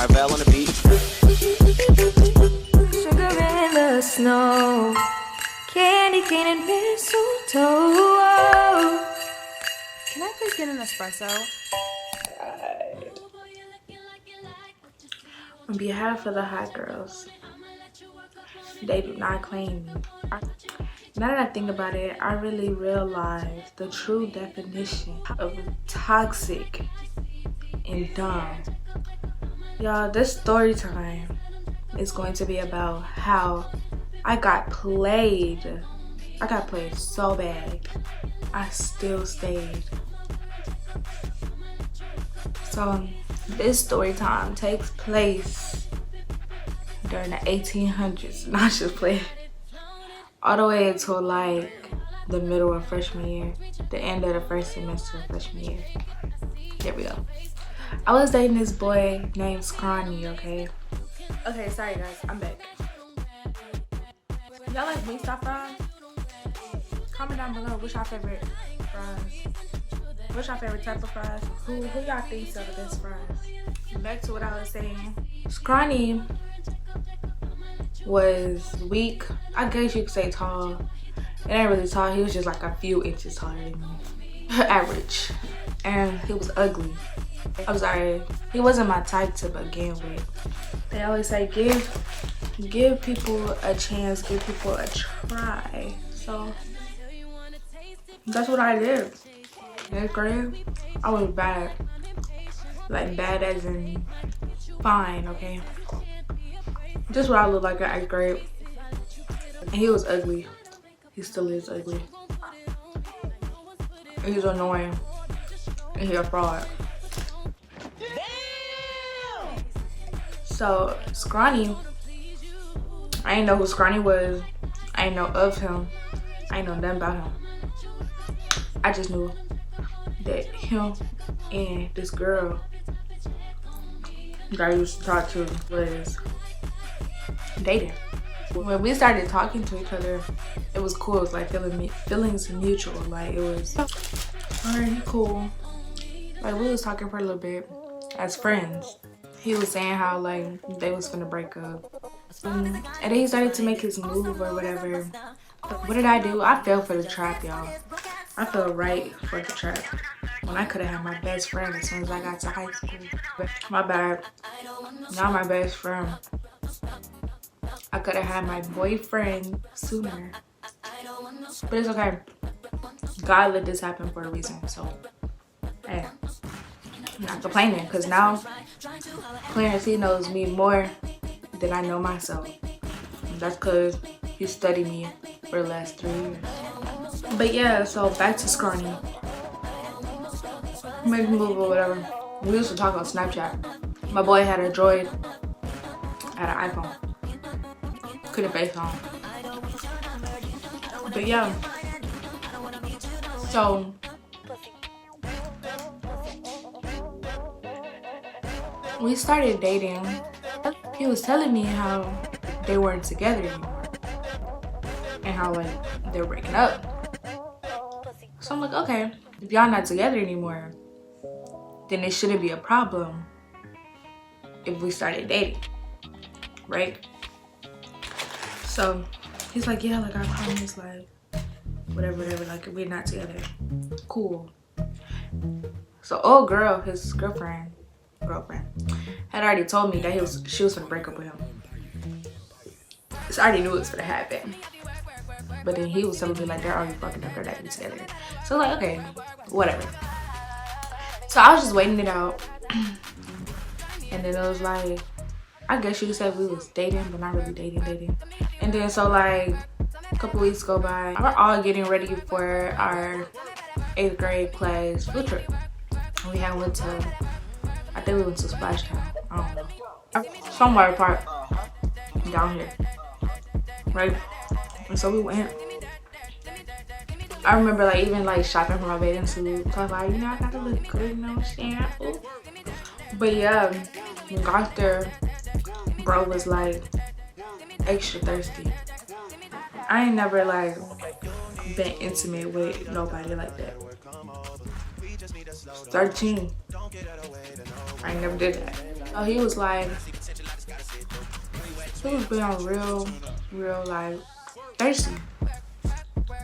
Carvel on the beat. Sugar in the snow, candy cane and mistletoe. Can I please get an espresso? On behalf of the hot girls, they do not claim me. Now that I think about it, I really realize the true definition of toxic and dumb. Y'all, this story time is going to be about how I got played. I got played so bad. I still stayed. So this story time takes place during the 1800s. Not just play. All the way until like the middle of freshman year. The end of the first semester of freshman year. Here we go. I was dating this boy named Scrawny, okay? Okay, sorry guys, I'm back. Y'all like Wingstop fries? Comment down below what's your favorite fries. What's your favorite type of fries? Who y'all thinks are the best fries? Back to what I was saying. Scrawny was weak. I guess you could say tall. It ain't really tall. He was just like a few inches taller than me. Average. And he was ugly. I'm sorry. He wasn't my type to begin with. They always say give people a chance, give people a try. So that's what I did. In 8th grade, I was bad. Like bad as in fine, okay? Just what I look like in 8th grade. And he was ugly. He still is ugly. He's annoying. And he's a fraud. So Scrawny, I didn't know who Scrawny was. I didn't know of him. I didn't know nothing about him. I just knew that him and this girl that I used to talk to was dating. When we started talking to each other, it was cool. It was like feelings mutual. Like it was, alright, cool. Like we was talking for a little bit as friends. He was saying how like they was finna break up. And then he started to make his move or whatever. What did I do? I fell for the trap, y'all. I fell right for the trap. When I could have had my best friend as soon as I got to high school. My bad. Not my best friend. I could have had my boyfriend sooner. But it's okay. God let this happen for a reason. So, hey. I'm not complaining. Because now, Clarence, he knows me more than I know myself. And that's because he studied me for the last 3 years. But yeah, so back to Scrawny. Make a move or whatever. We used to talk on Snapchat. My boy had a Droid. I had an iPhone. Couldn't FaceTime. But yeah. So we started dating. He was telling me how they weren't together anymore. And how like they're breaking up. So I'm like, okay, if y'all not together anymore, then it shouldn't be a problem if we started dating, right? So he's like, yeah, like I promise, like whatever, like we're not together. Cool. So old girl, his girlfriend, had already told me that she was gonna break up with him. So I already knew it was gonna happen. But then he was telling me like they're already fucking up, they're not together. So like, okay, whatever. So I was just waiting it out. And then it was like, I guess you could say we was dating, but not really dating. And then so like a couple weeks go by, we're all getting ready for our 8th grade class field trip. We had went to, I think we went to Splash Town. I don't know. Somewhere apart down here, right? And so we went. I remember like even like shopping for my bathing suit. So I was like, you know, I gotta look good, you know what I'm saying? Ooh. But yeah, when we got there, bro was like extra thirsty. I ain't never like been intimate with nobody like that. 13. I ain't never did that. So he was like, he was being real like thirsty.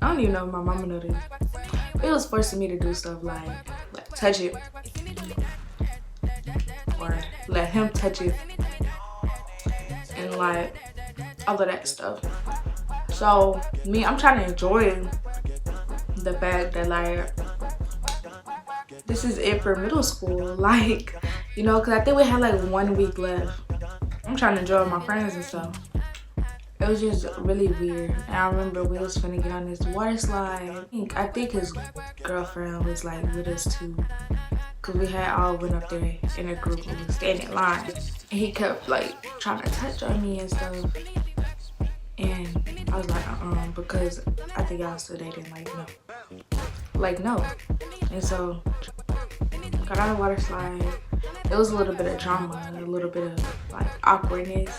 I don't even know if my mama knew this. It was forcing me to do stuff like touch it, or let him touch it, and like all of that stuff. So me, I'm trying to enjoy the fact that like this is it for middle school, like, you know, because I think we had like 1 week left. I'm trying to enjoy my friends and stuff. It was just really weird. And I remember we was finna get on this water slide. I think his girlfriend was like with us too, because we had all went up there in a group and we standing in line. And he kept like trying to touch on me and stuff. And I was like, because I think y'all still dating, like no. And so got on the water slide. It was a little bit of drama, a little bit of like awkwardness.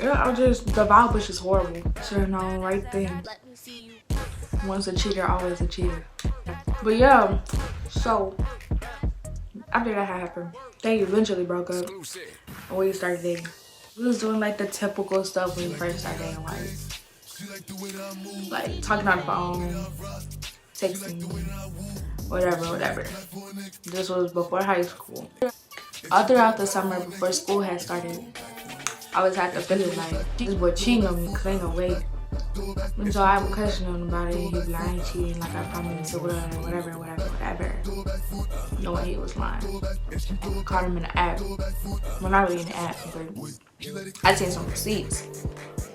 Yeah, the vibe was just horrible. Should've known right then. Once a cheater, always a cheater. But yeah, so after that happened, they eventually broke up and we started dating. We was doing like the typical stuff when we first started dating, like talking on the phone, texting, whatever. This was before high school. All throughout the summer before school had started, I always had the feeling like this boy cheating on me because ain't no way. And so I would question him about it. He'd be like, I ain't cheating, like I promised, whatever. Knowing he was lying. Caught him in the app. Well, not really in the app, but I seen some receipts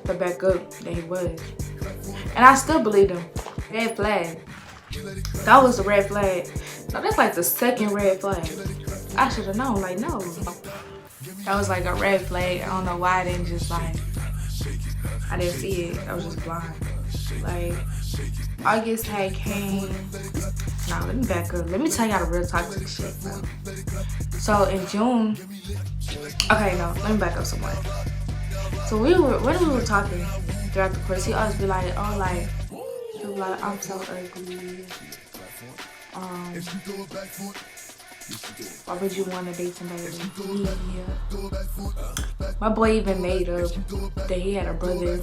to back up that he was. And I still believed him. Red flag. That was the red flag. No, that's like the second red flag. I should have known, like, no. That was like a red flag. I don't know why I didn't just like, I didn't see it. I was just blind. Like, August had came. Nah, let me back up. Let me tell y'all the real toxic shit, bro. So in June, okay, no, let me back up somewhere. So when we were talking throughout the course, he always be like, oh, like, he'll be like, I'm so ugly. Why would you want to date somebody like me? My boy even made up that he had a brother.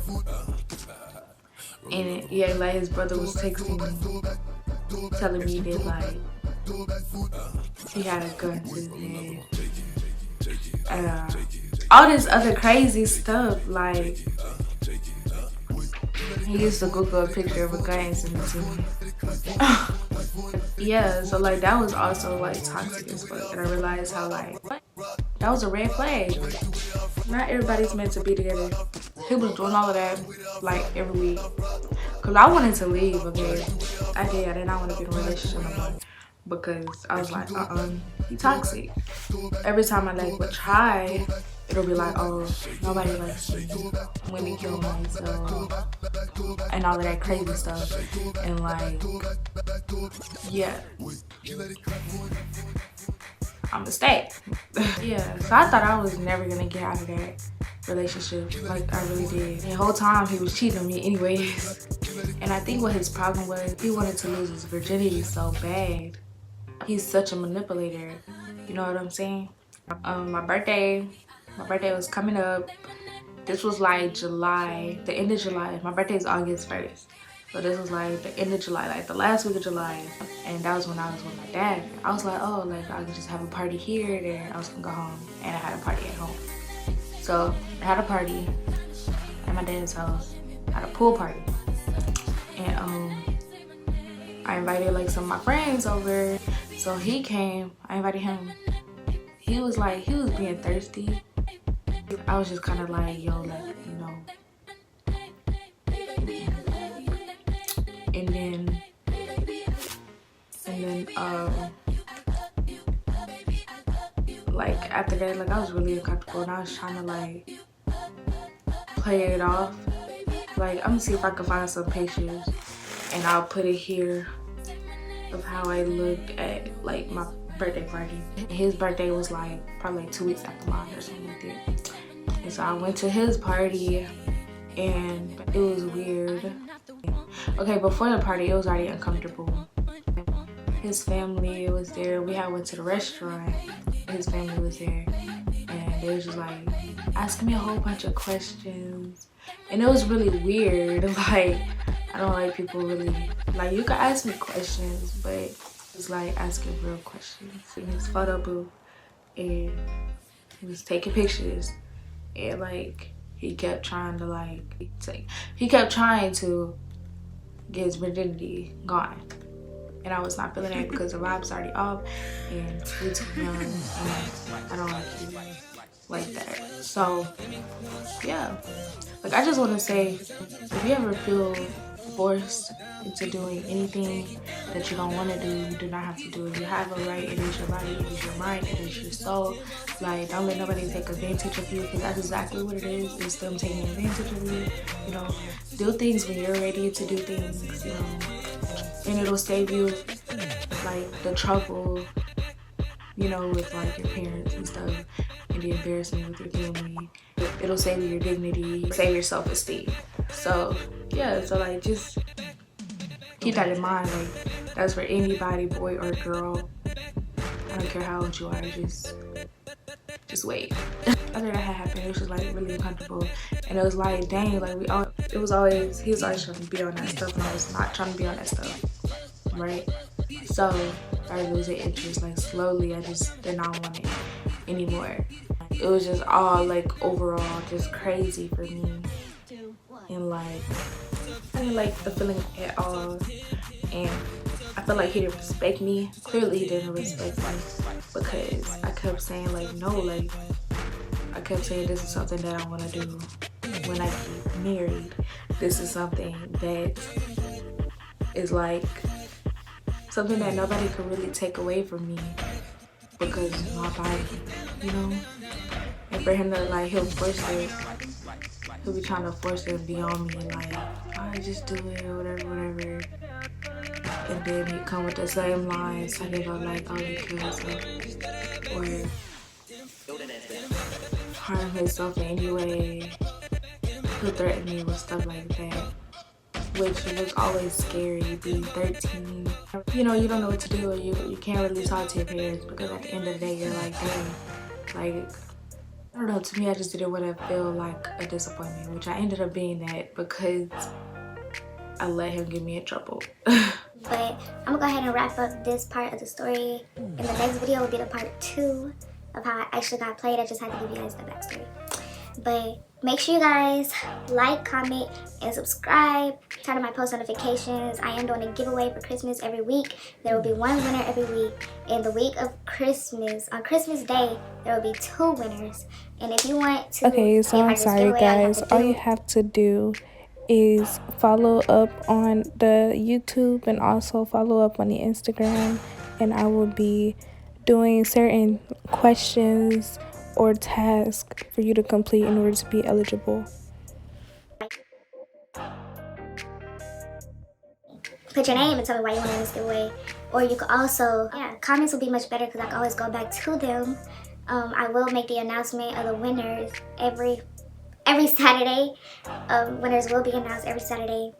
And yeah, like his brother was texting me, telling me that like he had a gun to his head. All this other crazy stuff, like he used to Google a picture of a guy and send it to me. Yeah, so like that was also like toxic as fuck, and I realized how like that was a red flag. Not everybody's meant to be together. He was doing all of that like every week, cause I wanted to leave. Okay, I did not want to be in a relationship no more because I was like, he toxic. Every time I like would try, it'll be like, oh, nobody likes me, women kill myself, and all of that crazy stuff. And like, yeah, I'm a stay. Yeah, so I thought I was never gonna get out of that relationship, like I really did. The whole time he was cheating on me anyways. And I think what his problem was, he wanted to lose his virginity so bad. He's such a manipulator, you know what I'm saying? My birthday was coming up. This was like July, the end of July. My birthday is August 1st. So this was like the end of July, like the last week of July. And that was when I was with my dad. I was like, oh, like I could just have a party here, then I was gonna go home. And I had a party at home. So I had a party at my dad's house. I had a pool party. And I invited like some of my friends over. So he came, I invited him. He was being thirsty. I was just kind of like, yo, like, you know. And then, like after that, like I was really uncomfortable and I was trying to like play it off. Like, I'm gonna see if I can find some pictures and I'll put it here of how I looked at like my birthday party. His birthday was like probably like 2 weeks after mine or something like that. And so I went to his party and it was weird. Okay, before the party it was already uncomfortable. his family was there. We had went to the restaurant. His family was there, and they was just like asking me a whole bunch of questions, and it was really weird. Like, I don't like people really, like, you can ask me questions, but it's like asking real questions. In his photo booth, and he was taking pictures, and like he kept trying to get his virginity gone. And I was not feeling it because the vibe's already off and we too young and I don't like you like that. So yeah, like, I just want to say, if you ever feel forced into doing anything that you don't want to do, you do not have to do it. You have a right. It is your body, it is your mind, it is your soul. Like, don't let nobody take advantage of you, because that's exactly what it is. It's them taking advantage of you. You know, do things when you're ready to do things, you know, and it'll save you like the trouble, you know, with like your parents and stuff, and the embarrassment with your family. It'll save you your dignity, save your self-esteem. So yeah, so like, just keep that in mind. Like, that's for anybody, boy or girl. I don't care how old you are, just wait. After that had happened, it was just like really uncomfortable, and it was like, dang, like he was always trying to be on that stuff, and I was not trying to be on that stuff, right? So I started losing interest. Like, slowly, I just did not want it anymore. It was just all like overall just crazy for me, and like I didn't like the feeling at all, and I felt like he didn't respect me. Clearly he didn't respect me, because I kept saying like, no, like, I kept saying this is something that I want to do when I get married. This is something that is like something that nobody could really take away from me, because it's my body, you know? And for him to like, he'll be trying to force it to be on me, like, I just do it or whatever. And then he come with the same lines talking about like, oh, he killed himself or harm himself in any way. He'll threaten me with stuff like that, which was always scary, being 13. You know, you don't know what to do, or you can't really talk to your parents, because at the end of the day, you're like, dang, like, I don't know, to me, I just didn't want to feel like a disappointment, which I ended up being that, because I let him get me in trouble. But I'm gonna go ahead and wrap up this part of the story. In the next video will be the part 2 of how I actually got played. I just had to give you guys the backstory. But make sure you guys like, comment, and subscribe. Turn on my post notifications. I am doing a giveaway for Christmas every week. There will be one winner every week. In the week of Christmas, on Christmas Day, there will be 2 winners. And if you want to, okay, so I'm sorry guys, all you have to do is follow up on the YouTube and also follow up on the Instagram, and I will be doing certain questions or tasks for you to complete in order to be eligible. Put your name and tell me why you want to this giveaway. Or you could also, comments will be much better, because I can always go back to them. I will make the announcement of the winners every Saturday. Winners will be announced every Saturday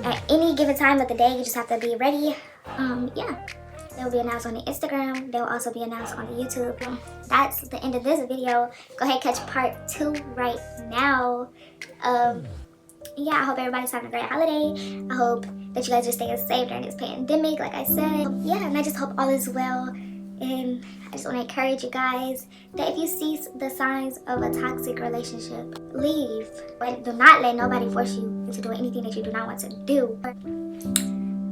at any given time of the day. You just have to be ready. They will be announced on the Instagram. They will also be announced on the YouTube. That's the end of this video. Go ahead and catch part 2 right now. I hope everybody's having a great holiday. I hope that you guys are staying safe during this pandemic, like I said. And I just hope all is well. And I just want to encourage you guys that if you see the signs of a toxic relationship, leave. But do not let nobody force you into doing anything that you do not want to do.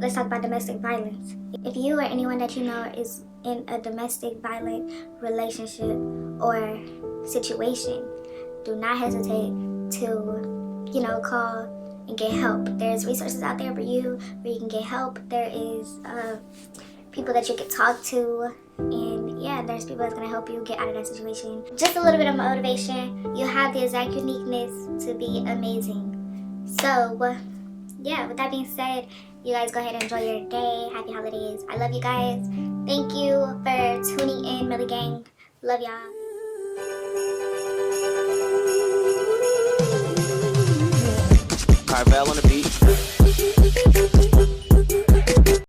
Let's talk about domestic violence. If you or anyone that you know is in a domestic violent relationship or situation, do not hesitate to, call and get help. There's resources out there for you where you can get help. There is people that you can talk to, and there's people that's gonna help you get out of that situation. Just a little bit of motivation. You have the exact uniqueness to be amazing. So with that being said, you guys go ahead and enjoy your day. Happy holidays. I love you guys. Thank you for tuning in, Melly Gang. Love y'all. Carvel on the beat.